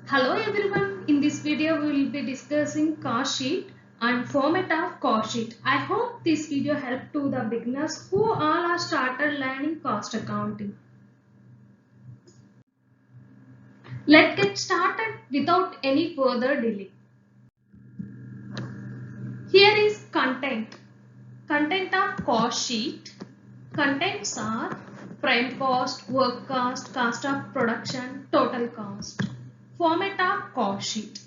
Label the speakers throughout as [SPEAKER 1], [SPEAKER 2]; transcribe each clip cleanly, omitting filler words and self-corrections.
[SPEAKER 1] Hello everyone, in this video we will be discussing cost sheet and format of cost sheet. I hope this video helped to the beginners who all are started learning cost accounting. Let's get started without any further delay. Here is content. Content of cost sheet. Contents are prime cost, work cost, cost of production, total cost. Format of cost sheet.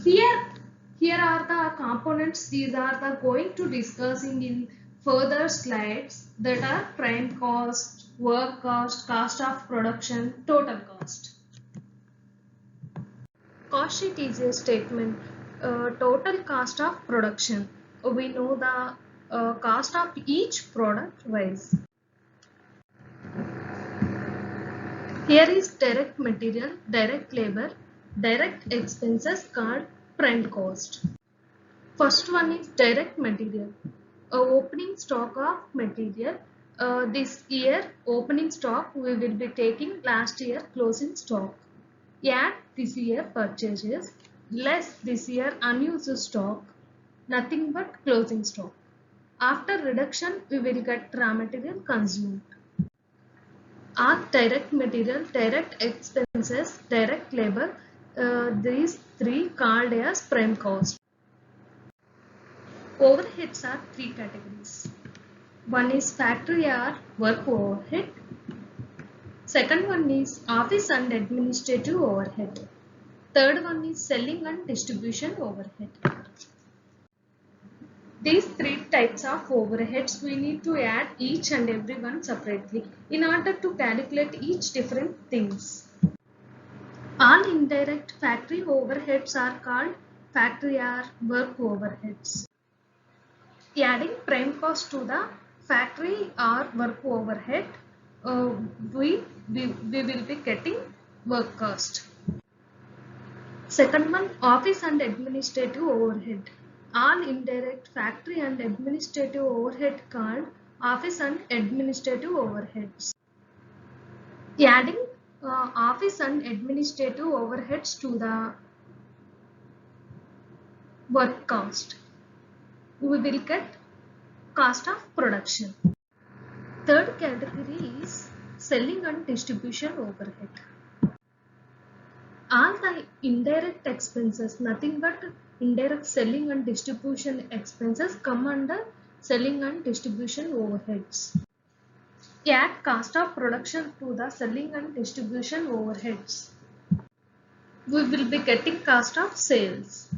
[SPEAKER 1] Here, here are the components. These are the going to discussing in further slides, that are prime cost, work cost, cost of production, total cost. Cost sheet is a statement. Total cost of production. We know the cost of each product wise. Here is direct material, direct labor, direct expenses called prime cost. First one is direct material. Opening stock of material. This year opening stock we will be taking last year closing stock. Add this year purchases less this year unused stock, nothing but closing stock. After reduction we will get raw material consumed. Are direct material, direct expenses, direct labor. These three called as prime cost. Overheads are three categories. One is factory or work overhead. Second one is office and administrative overhead. Third one is selling and distribution overhead. These three types of overheads we need to add each and every one separately in order to calculate each different things. All indirect factory overheads are called factory or work overheads. Adding prime cost to the factory or work overhead, we will be getting work cost. Second one, office and administrative overhead. All indirect factory and administrative overhead called office and administrative overheads. Adding office and administrative overheads to the work cost, we will get cost of production. Third category is selling and distribution overhead. All the indirect expenses, nothing but indirect selling and distribution expenses come under selling and distribution overheads. Add cost of production to the selling and distribution overheads. We will be getting cost of sales.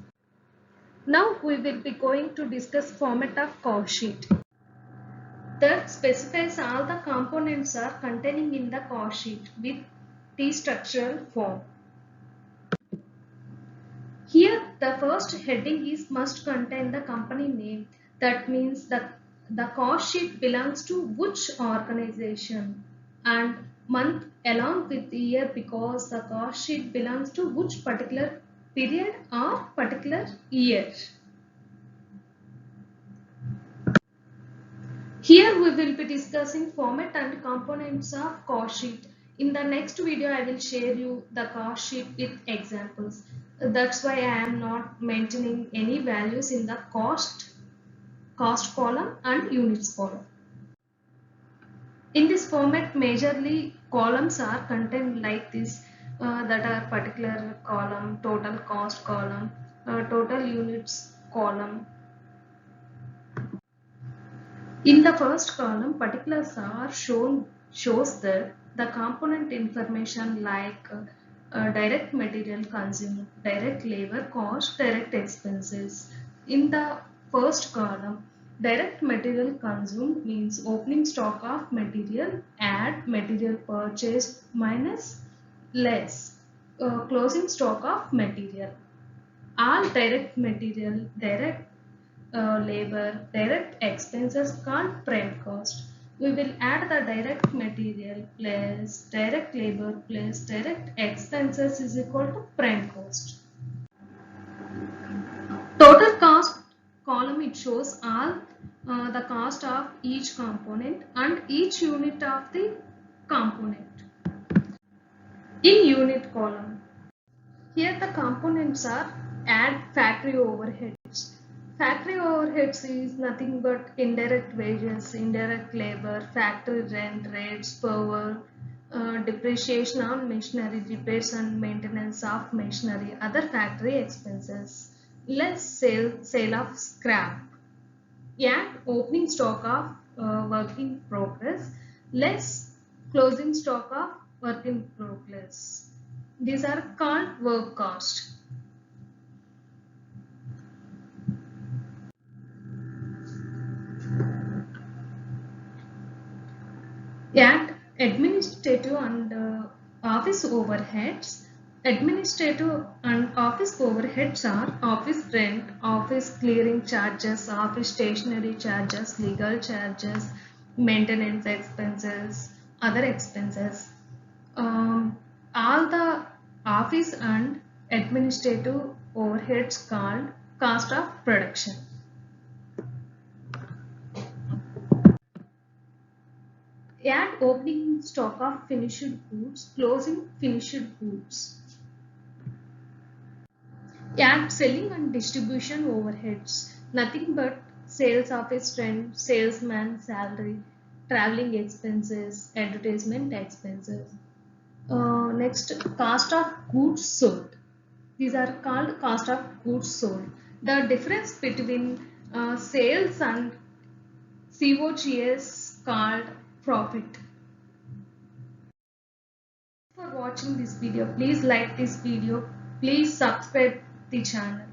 [SPEAKER 1] Now we will be going to discuss format of cost sheet. That specifies all the components are containing in the cost sheet with T-structural form. Here the first heading is must contain the company name. That means that the cost sheet belongs to which organization, and month along with year because the cost sheet belongs to which particular period or particular year. Here we will be discussing format and components of cost sheet. In the next video I will share you the cost sheet with examples. That's why I am not maintaining any values in the cost column and units column. In this format majorly columns are contained like this, that are particular column, total cost column, total units column. In the first column, particulars are shows that the component information like direct material consumed, direct labor cost, direct expenses. In the first column, direct material consumed means opening stock of material, add material purchased minus less closing stock of material. All direct material, direct labor, direct expenses called prime cost. We will add the direct material plus direct labor plus direct expenses is equal to prime cost. Total cost column, it shows all the cost of each component and each unit of the component. In unit column, here the components are add factory overheads. Factory overheads is nothing but indirect wages, indirect labor, factory rent, rates, power, depreciation on machinery, repairs and maintenance of machinery, other factory expenses, less sale of scrap, and opening stock of work in progress, less closing stock of work in progress. These are called work cost. At administrative and office overheads, administrative and office overheads are office rent, office clearing charges, office stationery charges, legal charges, maintenance expenses, other expenses. All the office and administrative overheads called cost of production. Add opening stock of finished goods, closing finished goods. Add selling and distribution overheads, nothing but sales office rent, salesman salary, traveling expenses, advertisement expenses. Next, cost of goods sold. These are called cost of goods sold. The difference between sales and COGS called profit. For watching this video, please like this video, please subscribe the channel.